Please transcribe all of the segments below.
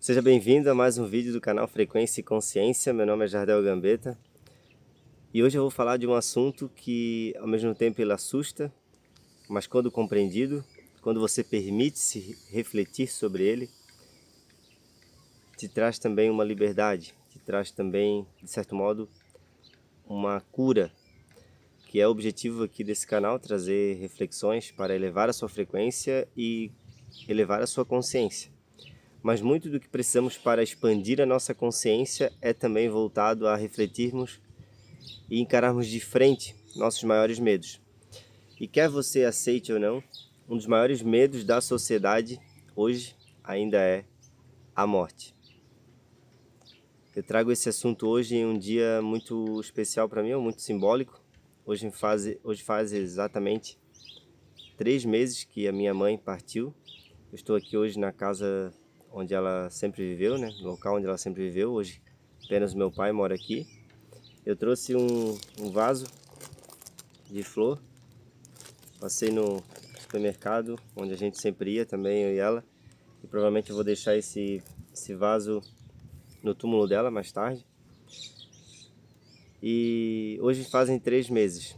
Seja bem-vindo a mais um vídeo do canal Frequência e Consciência. Meu nome é Jardel Gambetta e hoje eu vou falar de um assunto que ao mesmo tempo ele assusta, mas quando compreendido, quando você permite-se refletir sobre ele, te traz também uma liberdade, te traz também, de certo modo, uma cura, que é o objetivo aqui desse canal, trazer reflexões para elevar a sua frequência e elevar a sua consciência. Mas muito do que precisamos para expandir a nossa consciência é também voltado a refletirmos e encararmos de frente nossos maiores medos. E quer você aceite ou não, um dos maiores medos da sociedade hoje ainda é a morte. Eu trago esse assunto hoje em um dia muito especial para mim, muito simbólico. Hoje faz exatamente 3 meses que a minha mãe partiu. Eu estou aqui hoje na casa onde ela sempre viveu, né? No local onde ela sempre viveu. Hoje apenas meu pai mora aqui. Eu trouxe um vaso de flor. Passei no supermercado onde a gente sempre ia também, eu e ela. E provavelmente eu vou deixar esse vaso no túmulo dela mais tarde. E hoje fazem 3 meses.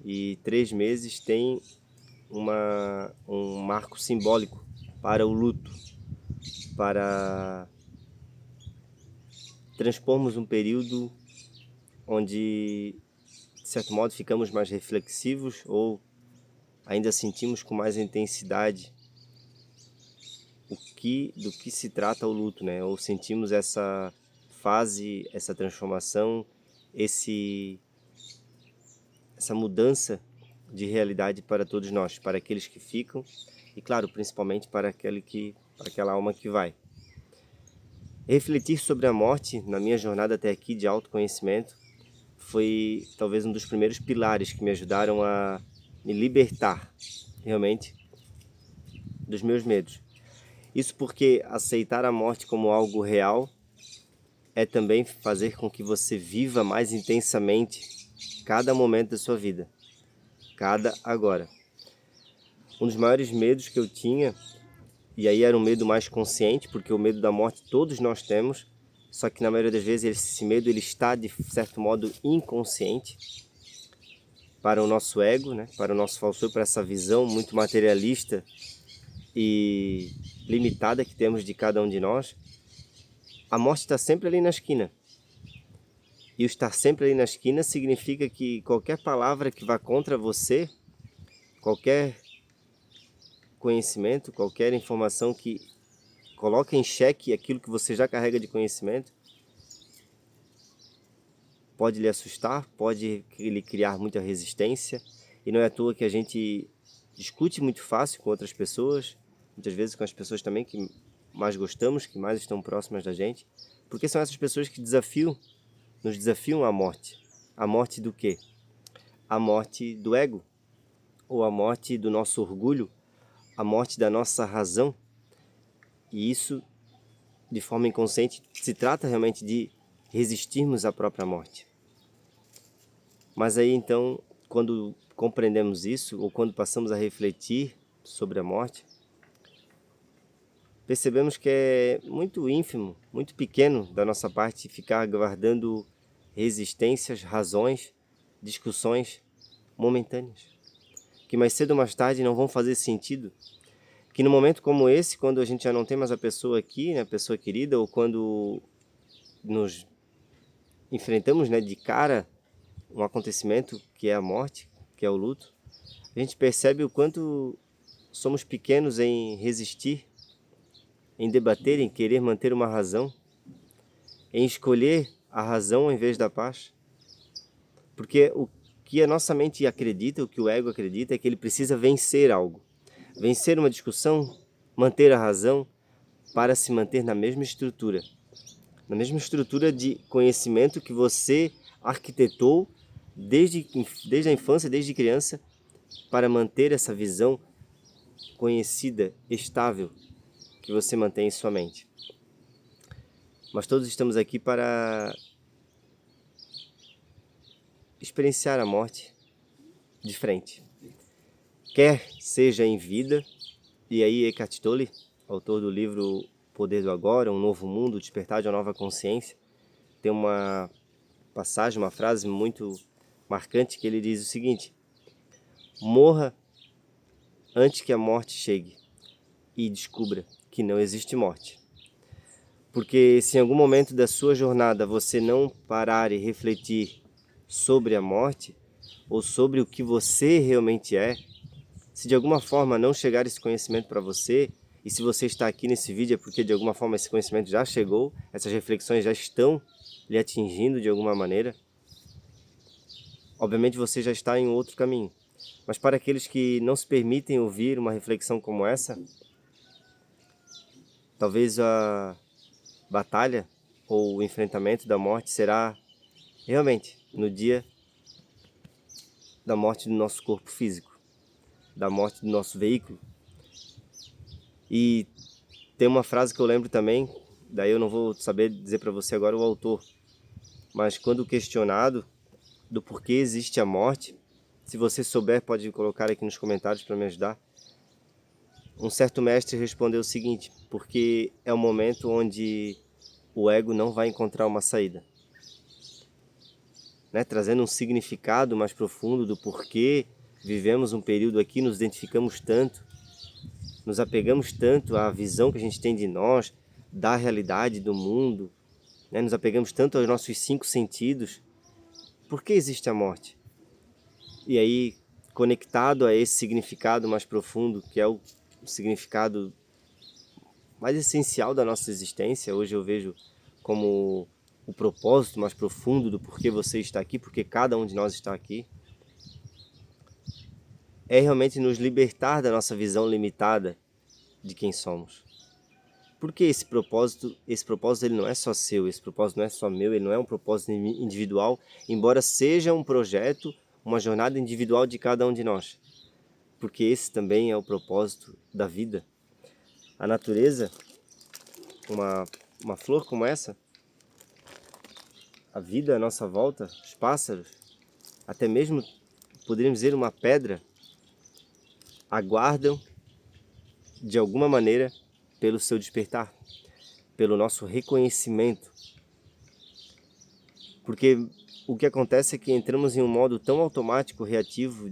E 3 meses tem um marco simbólico para o luto, para transpormos um período onde, de certo modo, ficamos mais reflexivos ou ainda sentimos com mais intensidade do que se trata o luto, né? Ou sentimos essa fase, essa transformação, essa mudança de realidade para todos nós, para aqueles que ficam e, claro, principalmente para aquela alma que vai. Refletir sobre a morte na minha jornada até aqui de autoconhecimento foi talvez um dos primeiros pilares que me ajudaram a me libertar realmente dos meus medos. Isso porque aceitar a morte como algo real é também fazer com que você viva mais intensamente cada momento da sua vida, cada agora. Um dos maiores medos que eu tinha, e aí era um medo mais consciente, porque o medo da morte todos nós temos, só que na maioria das vezes esse medo ele está de certo modo inconsciente para o nosso ego, né? Para o nosso falso eu, para essa visão muito materialista e limitada que temos de cada um de nós. A morte está sempre ali na esquina. E o estar sempre ali na esquina significa que qualquer palavra que vá contra você, qualquer conhecimento, qualquer informação que coloque em xeque aquilo que você já carrega de conhecimento, pode lhe assustar, pode lhe criar muita resistência. E não é à toa que a gente discute muito fácil com outras pessoas, muitas vezes com as pessoas também que mais gostamos, que mais estão próximas da gente, porque são essas pessoas que nos desafiam à morte. A morte do quê? A morte do ego, ou a morte do nosso orgulho, a morte da nossa razão. E isso, de forma inconsciente, se trata realmente de resistirmos à própria morte. Mas aí então, quando compreendemos isso, ou quando passamos a refletir sobre a morte, percebemos que é muito ínfimo, muito pequeno da nossa parte ficar guardando resistências, razões, discussões momentâneas, que mais cedo ou mais tarde não vão fazer sentido, que no momento como esse, quando a gente já não tem mais a pessoa aqui, né, a pessoa querida, ou quando nos enfrentamos, né, de cara um acontecimento que é a morte, que é o luto, a gente percebe o quanto somos pequenos em resistir, em debater, em querer manter uma razão, em escolher a razão em vez da paz. Porque o que a nossa mente acredita, o que o ego acredita, é que ele precisa vencer algo. Vencer uma discussão, manter a razão, para se manter na mesma estrutura de conhecimento que você arquitetou desde a infância, desde criança, para manter essa visão conhecida, estável, que você mantém em sua mente. Mas todos estamos aqui para experienciar a morte de frente. Quer seja em vida, e aí Eckhart Tolle, autor do livro poder do agora, um novo mundo, o despertar de uma nova consciência. Tem uma passagem, uma frase muito marcante que ele diz o seguinte: morra antes que a morte chegue e descubra que não existe morte. Porque se em algum momento da sua jornada você não parar e refletir sobre a morte, ou sobre o que você realmente é, se de alguma forma não chegar esse conhecimento para você, e se você está aqui nesse vídeo é porque de alguma forma esse conhecimento já chegou, essas reflexões já estão lhe atingindo de alguma maneira, obviamente você já está em outro caminho. Mas para aqueles que não se permitem ouvir uma reflexão como essa, talvez a batalha ou o enfrentamento da morte será realmente no dia da morte do nosso corpo físico, da morte do nosso veículo. E tem uma frase que eu lembro também, daí eu não vou saber dizer para você agora o autor, mas quando questionado do porquê existe a morte, se você souber pode colocar aqui nos comentários para me ajudar. Um certo mestre respondeu o seguinte: porque é o momento onde o ego não vai encontrar uma saída. Trazendo um significado mais profundo do porquê vivemos um período aqui, nos identificamos tanto, nos apegamos tanto à visão que a gente tem de nós, da realidade, do mundo, nos apegamos tanto aos nossos 5 sentidos. Por que existe a morte? E aí, conectado a esse significado mais profundo, que é o significado mais essencial da nossa existência, hoje eu vejo como o propósito mais profundo do porquê você está aqui, porque cada um de nós está aqui, é realmente nos libertar da nossa visão limitada de quem somos. Porque esse propósito ele não é só seu, esse propósito não é só meu, ele não é um propósito individual, embora seja um projeto, uma jornada individual de cada um de nós. Porque esse também é o propósito da vida. A natureza, uma flor como essa, a vida à nossa volta, os pássaros, até mesmo poderíamos dizer uma pedra, aguardam de alguma maneira pelo seu despertar, pelo nosso reconhecimento. Porque o que acontece é que entramos em um modo tão automático, reativo,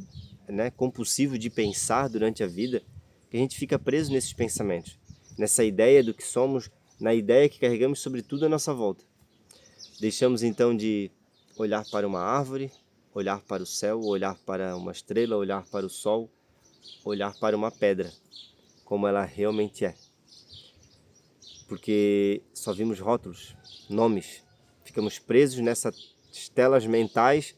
compulsivo de pensar durante a vida, que a gente fica preso nesses pensamentos, nessa ideia do que somos, na ideia que carregamos sobre tudo à nossa volta. Deixamos então de olhar para uma árvore, olhar para o céu, olhar para uma estrela, olhar para o sol, olhar para uma pedra, como ela realmente é. Porque só vimos rótulos, nomes, ficamos presos nessas telas mentais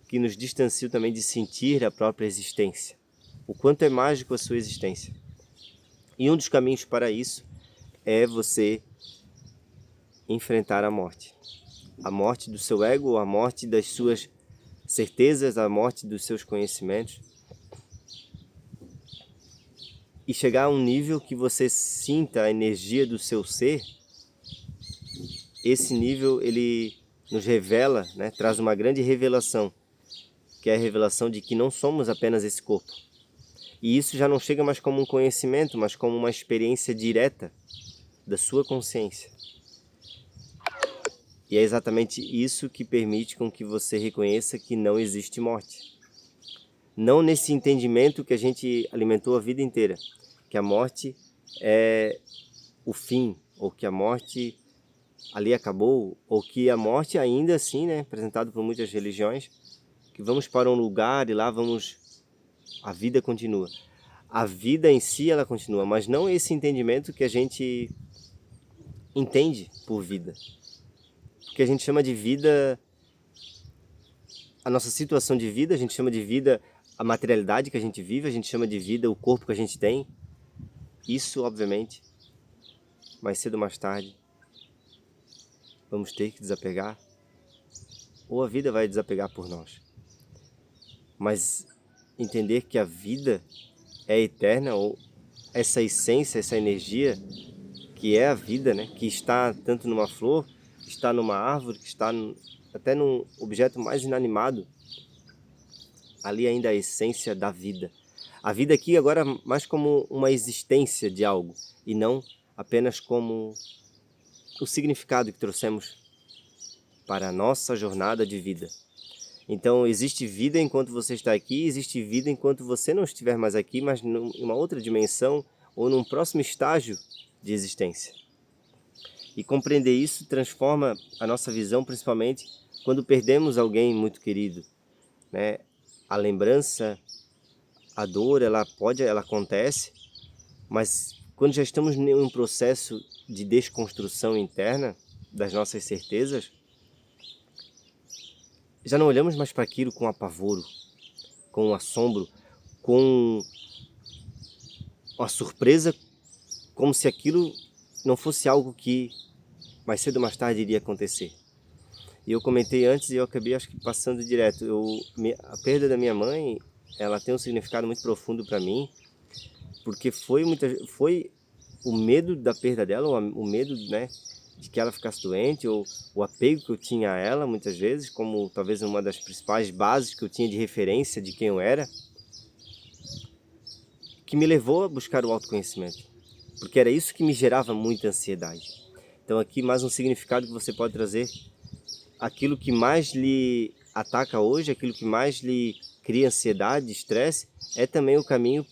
que nos distanciam também de sentir a própria existência. O quanto é mágico a sua existência. E um dos caminhos para isso é você enfrentar a morte. A morte do seu ego, a morte das suas certezas, a morte dos seus conhecimentos. E chegar a um nível que você sinta a energia do seu ser. Esse nível ele nos revela, traz uma grande revelação, que é a revelação de que não somos apenas esse corpo. E isso já não chega mais como um conhecimento, mas como uma experiência direta da sua consciência. E é exatamente isso que permite com que você reconheça que não existe morte. Não nesse entendimento que a gente alimentou a vida inteira, que a morte é o fim, ou que a morte ali acabou, ou que a morte ainda assim, apresentado por muitas religiões, que vamos para um lugar e lá a vida continua. A vida em si ela continua, mas não esse entendimento que a gente entende por vida. Que a gente chama de vida, a nossa situação de vida, a gente chama de vida a materialidade que a gente vive, a gente chama de vida o corpo que a gente tem. Isso, obviamente, mais cedo ou mais tarde, vamos ter que desapegar, ou a vida vai desapegar por nós. Mas entender que a vida é eterna, ou essa essência, essa energia que é a vida, que está tanto numa flor, que está numa árvore, que está até num objeto mais inanimado, ali ainda a essência da vida. A vida aqui agora mais como uma existência de algo, e não apenas como o significado que trouxemos para a nossa jornada de vida. Então, existe vida enquanto você está aqui, existe vida enquanto você não estiver mais aqui, mas em uma outra dimensão ou num próximo estágio de existência. E compreender isso transforma a nossa visão, principalmente quando perdemos alguém muito querido, né? A lembrança, a dor, ela acontece, mas quando já estamos em um processo de desconstrução interna das nossas certezas, já não olhamos mais para aquilo com apavoro, com assombro, com a surpresa, como se aquilo não fosse algo que mais cedo ou mais tarde iria acontecer. E eu comentei antes e eu acabei acho que passando direto. A perda da minha mãe, ela tem um significado muito profundo para mim, porque foi o medo da perda dela, o medo, né, de que ela ficasse doente, ou o apego que eu tinha a ela muitas vezes, como talvez uma das principais bases que eu tinha de referência de quem eu era, que me levou a buscar o autoconhecimento, porque era isso que me gerava muita ansiedade. Então aqui mais um significado que você pode trazer: aquilo que mais lhe ataca hoje, aquilo que mais lhe cria ansiedade, estresse, é também o caminho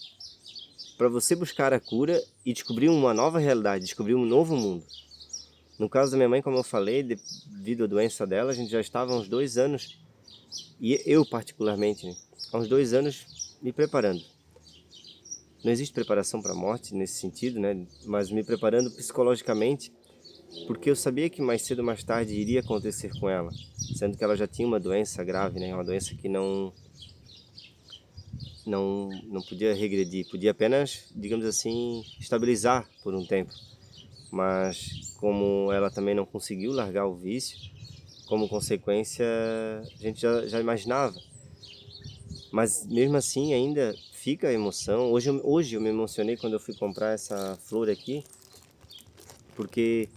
para você buscar a cura e descobrir uma nova realidade, descobrir um novo mundo. No caso da minha mãe, como eu falei, devido à doença dela, a gente já estava há uns 2 anos, e eu particularmente, né, há uns 2 anos me preparando. Não existe preparação para a morte nesse sentido, né, mas me preparando psicologicamente, porque eu sabia que mais cedo ou mais tarde iria acontecer com ela, sendo que ela já tinha uma doença grave, né, uma doença que não podia regredir, podia apenas, digamos assim, estabilizar por um tempo. Mas como ela também não conseguiu largar o vício, como consequência a gente já imaginava. Mas mesmo assim ainda fica a emoção. Hoje eu me emocionei quando eu fui comprar essa flor aqui, porque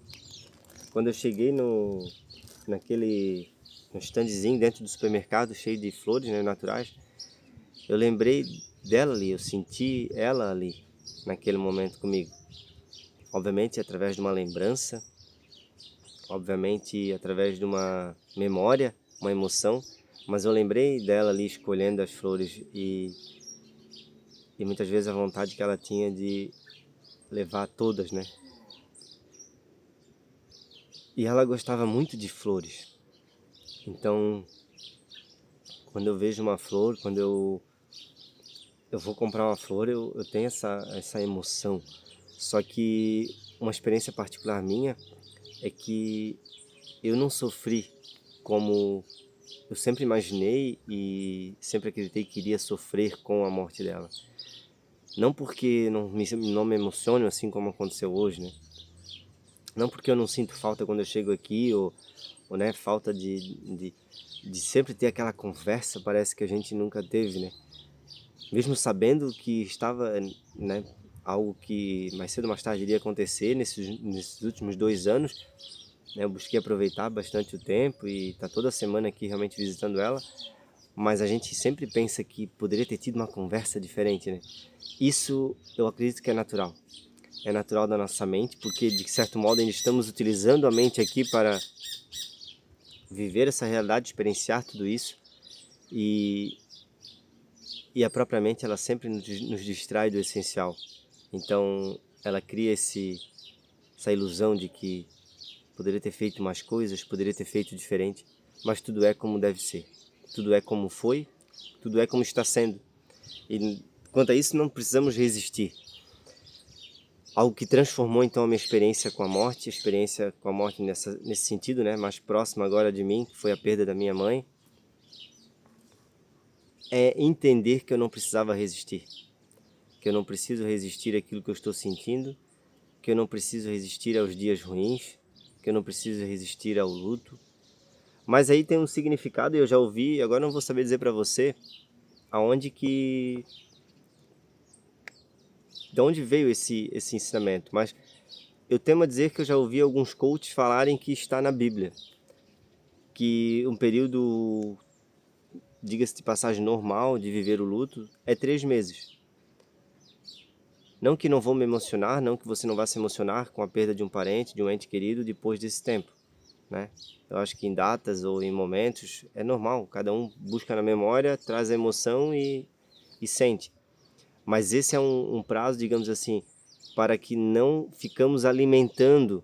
quando eu cheguei no standzinho dentro do supermercado cheio de flores, né, naturais, eu lembrei dela ali, eu senti ela ali naquele momento comigo. Obviamente através de uma lembrança, obviamente através de uma memória, uma emoção, mas eu lembrei dela ali escolhendo as flores e muitas vezes a vontade que ela tinha de levar todas, né? E ela gostava muito de flores. Então, quando eu vejo uma flor, quando eu vou comprar uma flor, eu tenho essa emoção. Só que uma experiência particular minha é que eu não sofri como eu sempre imaginei e sempre acreditei que iria sofrer com a morte dela. Não porque não me emociono assim como aconteceu hoje, né? Não porque eu não sinto falta quando eu chego aqui, ou né, falta de sempre ter aquela conversa, parece que a gente nunca teve, né? Mesmo sabendo que estava, né, algo que mais cedo ou mais tarde iria acontecer nesses últimos 2 anos, né? Eu busquei aproveitar bastante o tempo e tá toda semana aqui realmente visitando ela, mas a gente sempre pensa que poderia ter tido uma conversa diferente, né? Isso eu acredito que é natural. É natural da nossa mente, porque de certo modo ainda estamos utilizando a mente aqui para viver essa realidade, experienciar tudo isso, e, e a própria mente ela sempre nos distrai do essencial. Então ela cria essa ilusão de que poderia ter feito mais coisas, poderia ter feito diferente, mas tudo é como deve ser, tudo é como foi, tudo é como está sendo. E quanto a isso não precisamos resistir. Algo que transformou então a minha experiência com a morte nesse sentido, né, mais próximo agora de mim, que foi a perda da minha mãe, é entender que eu não precisava resistir, que eu não preciso resistir àquilo que eu estou sentindo, que eu não preciso resistir aos dias ruins, que eu não preciso resistir ao luto. Mas aí tem um significado, e eu já ouvi, agora não vou saber dizer para você aonde de onde veio esse ensinamento, mas eu temo a dizer que eu já ouvi alguns coaches falarem que está na Bíblia, que um período, diga-se de passagem, normal de viver o luto é 3 meses. Não que não vou me emocionar, não que você não vá se emocionar com a perda de um parente, de um ente querido depois desse tempo, né? Eu acho que em datas ou em momentos é normal, cada um busca na memória, traz a emoção e sente. Mas esse é um prazo, digamos assim, para que não ficamos alimentando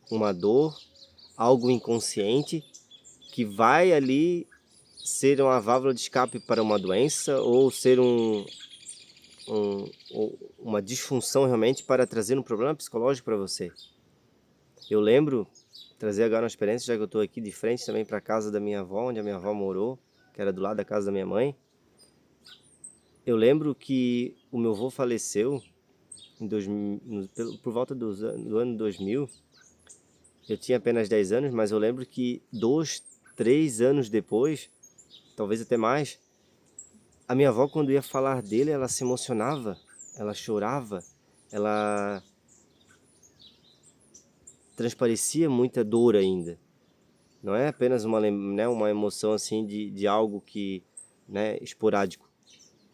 uma dor, algo inconsciente, que vai ali ser uma válvula de escape para uma doença ou ser uma disfunção realmente para trazer um problema psicológico para você. Eu lembro, trazer agora uma experiência, já que eu estou aqui de frente também para a casa da minha avó, onde a minha avó morou, que era do lado da casa da minha mãe. Eu lembro que o meu avô faleceu em 2000, por volta do ano 2000. Eu tinha apenas 10 anos, mas eu lembro que 2, 3 anos depois, talvez até mais, a minha avó, quando ia falar dele, ela se emocionava, ela chorava, ela transparecia muita dor ainda. Não é apenas uma emoção assim de algo que, né, esporádico.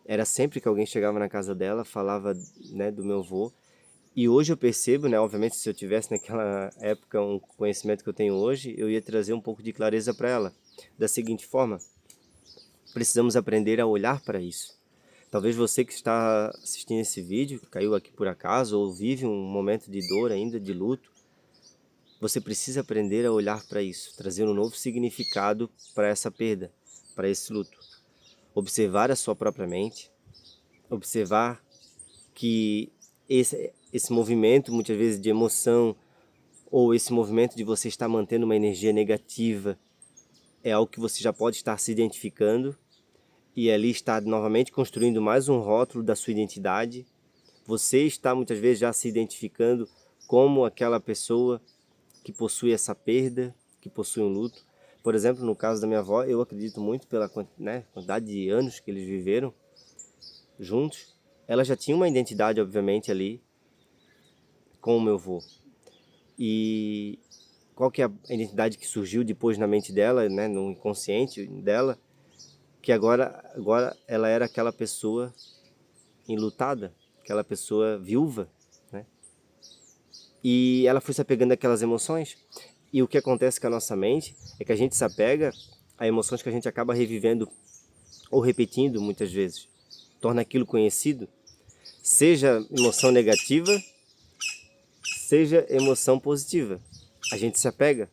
Era sempre que alguém chegava na casa dela, falava, né, do meu avô. E hoje eu percebo, né, obviamente se eu tivesse naquela época um conhecimento que eu tenho hoje, eu ia trazer um pouco de clareza para ela. Da seguinte forma, precisamos aprender a olhar para isso. Talvez você que está assistindo esse vídeo, caiu aqui por acaso, ou vive um momento de dor ainda, de luto, você precisa aprender a olhar para isso, trazer um novo significado para essa perda, para esse luto. Observar a sua própria mente, observar que esse movimento, muitas vezes de emoção, ou esse movimento de você estar mantendo uma energia negativa, é algo que você já pode estar se identificando, e ali está novamente construindo mais um rótulo da sua identidade. Você está muitas vezes já se identificando como aquela pessoa que possui essa perda, que possui um luto. Por exemplo, no caso da minha avó, eu acredito muito pela, né, quantidade de anos que eles viveram juntos. Ela já tinha uma identidade, obviamente, ali com o meu avô. E qual que é a identidade que surgiu depois na mente dela, né, no inconsciente dela, que agora ela era aquela pessoa enlutada, aquela pessoa viúva, né? E ela foi se apegando àquelas emoções. E o que acontece com a nossa mente é que a gente se apega a emoções que a gente acaba revivendo ou repetindo muitas vezes. Torna aquilo conhecido, seja emoção negativa, seja emoção positiva. A gente se apega.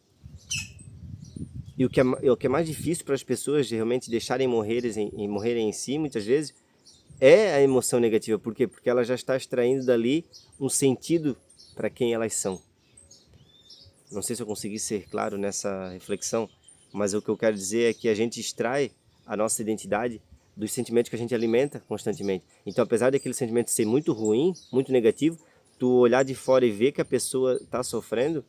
E o que é mais difícil para as pessoas de realmente deixarem morrerem em si, muitas vezes, é a emoção negativa. Por quê? Porque ela já está extraindo dali um sentido para quem elas são. Não sei se eu consegui ser claro nessa reflexão, mas o que eu quero dizer é que a gente extrai a nossa identidade dos sentimentos que a gente alimenta constantemente. Então, apesar daquele sentimento ser muito ruim, muito negativo, tu olhar de fora e ver que a pessoa está sofrendo,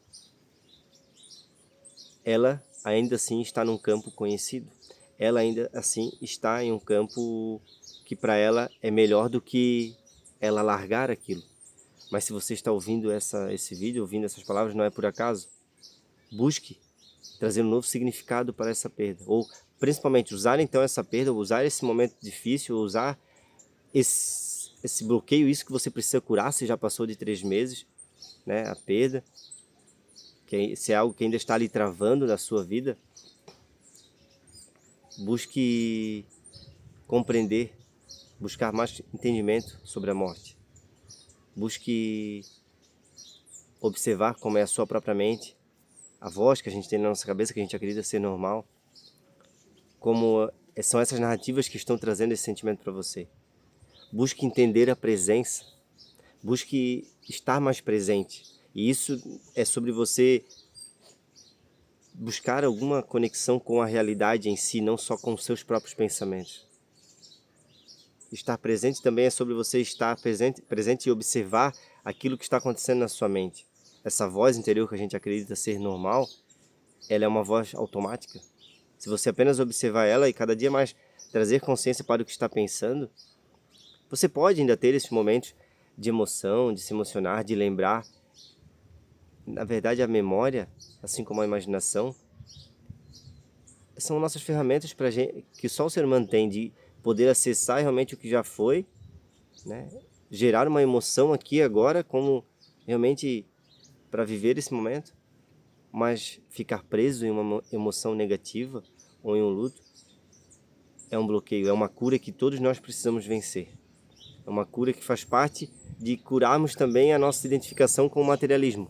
ela ainda assim está num campo conhecido. Ela ainda assim está em um campo que para ela é melhor do que ela largar aquilo. Mas se você está ouvindo esse vídeo, ouvindo essas palavras, não é por acaso. Busque trazer um novo significado para essa perda. Ou, principalmente, usar então essa perda, ou usar esse momento difícil, ou usar esse bloqueio, isso que você precisa curar, se já passou de 3 meses, né, a perda, se é algo que ainda está ali travando na sua vida, busque compreender, buscar mais entendimento sobre a morte. Busque observar como é a sua própria mente, a voz que a gente tem na nossa cabeça, que a gente acredita ser normal, como são essas narrativas que estão trazendo esse sentimento para você. Busque entender a presença, busque estar mais presente. E isso é sobre você buscar alguma conexão com a realidade em si, não só com os seus próprios pensamentos. Estar presente também é sobre você estar presente e observar aquilo que está acontecendo na sua mente. Essa voz interior que a gente acredita ser normal, ela é uma voz automática. Se você apenas observar ela e cada dia mais trazer consciência para o que está pensando, você pode ainda ter esses momentos de emoção, de se emocionar, de lembrar. Na verdade, a memória, assim como a imaginação, são nossas ferramentas que só o ser humano tem de poder acessar realmente o que já foi, né? gerar uma emoção aqui agora, como realmente para viver esse momento, mas ficar preso em uma emoção negativa ou em um luto é um bloqueio, é uma cura que todos nós precisamos vencer. É uma cura que faz parte de curarmos também a nossa identificação com o materialismo.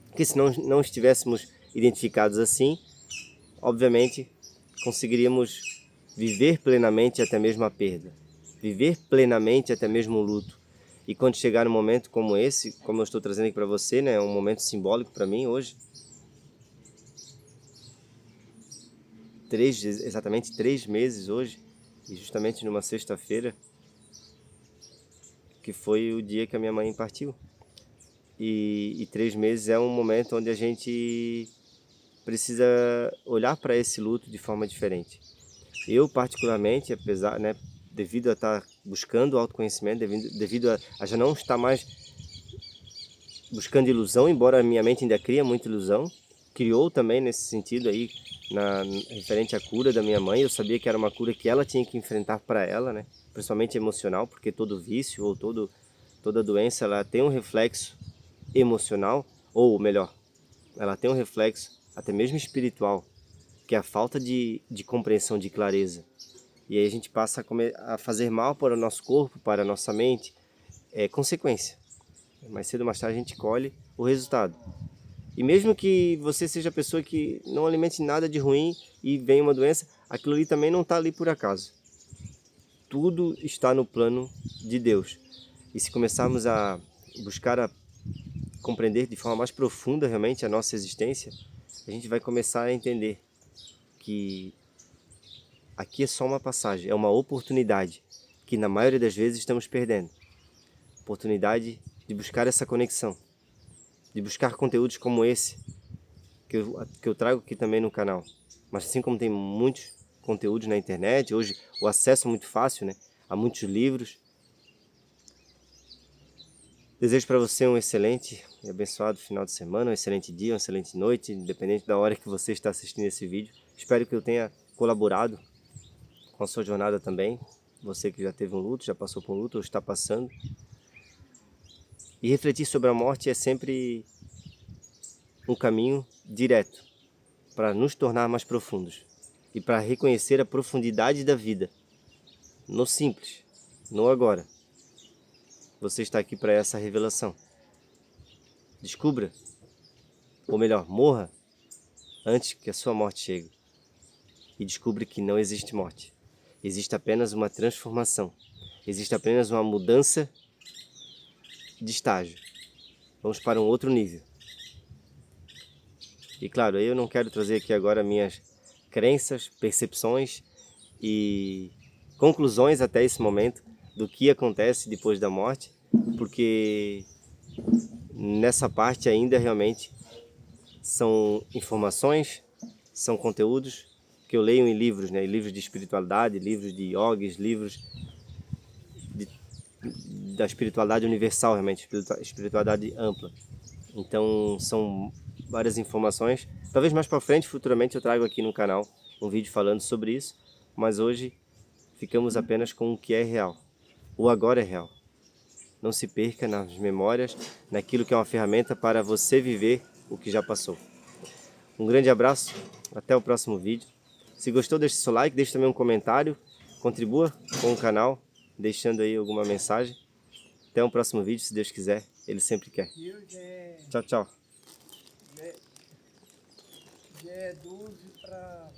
Porque se não estivéssemos identificados assim, obviamente conseguiríamos viver plenamente até mesmo a perda, viver plenamente até mesmo o luto. E quando chegar um momento como esse, como eu estou trazendo aqui para você, né, um momento simbólico para mim hoje, exatamente 3 meses hoje, e justamente numa sexta-feira, que foi o dia que a minha mãe partiu. E 3 meses é um momento onde a gente precisa olhar para esse luto de forma diferente. Eu, particularmente, apesar, né, devido a estar buscando autoconhecimento, devido a já não estar mais buscando ilusão, embora a minha mente ainda cria muita ilusão, criou também nesse sentido aí, referente à cura da minha mãe. Eu sabia que era uma cura que ela tinha que enfrentar para ela, né, principalmente emocional, porque todo vício ou toda doença ela tem um reflexo emocional, ou melhor, ela tem um reflexo até mesmo espiritual, que é a falta de compreensão, de clareza. E aí a gente passa a fazer mal para o nosso corpo, para a nossa mente, é consequência. Mais cedo ou mais tarde a gente colhe o resultado. E mesmo que você seja a pessoa que não alimente nada de ruim e venha uma doença, aquilo ali também não está ali por acaso. Tudo está no plano de Deus. E se começarmos a buscar a compreender de forma mais profunda realmente a nossa existência, a gente vai começar a entender que aqui é só uma passagem, é uma oportunidade que na maioria das vezes estamos perdendo. Oportunidade de buscar essa conexão, de buscar conteúdos como esse que eu trago aqui também no canal. Mas assim como tem muitos conteúdos na internet, hoje o acesso é muito fácil, né? Há muitos livros. Desejo para você um excelente e abençoado final de semana, um excelente dia, uma excelente noite, independente da hora que você está assistindo esse vídeo. Espero que eu tenha colaborado com a sua jornada também. Você que já teve um luto, já passou por um luto ou está passando. E refletir sobre a morte é sempre um caminho direto para nos tornar mais profundos e para reconhecer a profundidade da vida no simples, no agora. Você está aqui para essa revelação. Descubra, ou melhor, morra antes que a sua morte chegue. E descubra que não existe morte. Existe apenas uma transformação. Existe apenas uma mudança de estágio. Vamos para um outro nível. E claro, eu não quero trazer aqui agora minhas crenças, percepções e conclusões até esse momento do que acontece depois da morte, porque nessa parte ainda realmente são informações, são conteúdos que eu leio em livros, né? Livros de espiritualidade, livros de yogis, livros da espiritualidade universal, realmente, espiritualidade ampla. Então são várias informações. Talvez mais para frente, futuramente, eu trago aqui no canal um vídeo falando sobre isso, mas hoje ficamos apenas com o que é real. O agora é real. Não se perca nas memórias, naquilo que é uma ferramenta para você viver o que já passou. Um grande abraço, até o próximo vídeo. Se gostou, deixe seu like, deixe também um comentário, contribua com o canal, deixando aí alguma mensagem. Até o próximo vídeo, se Deus quiser, Ele sempre quer. Tchau, tchau. Já é 12 para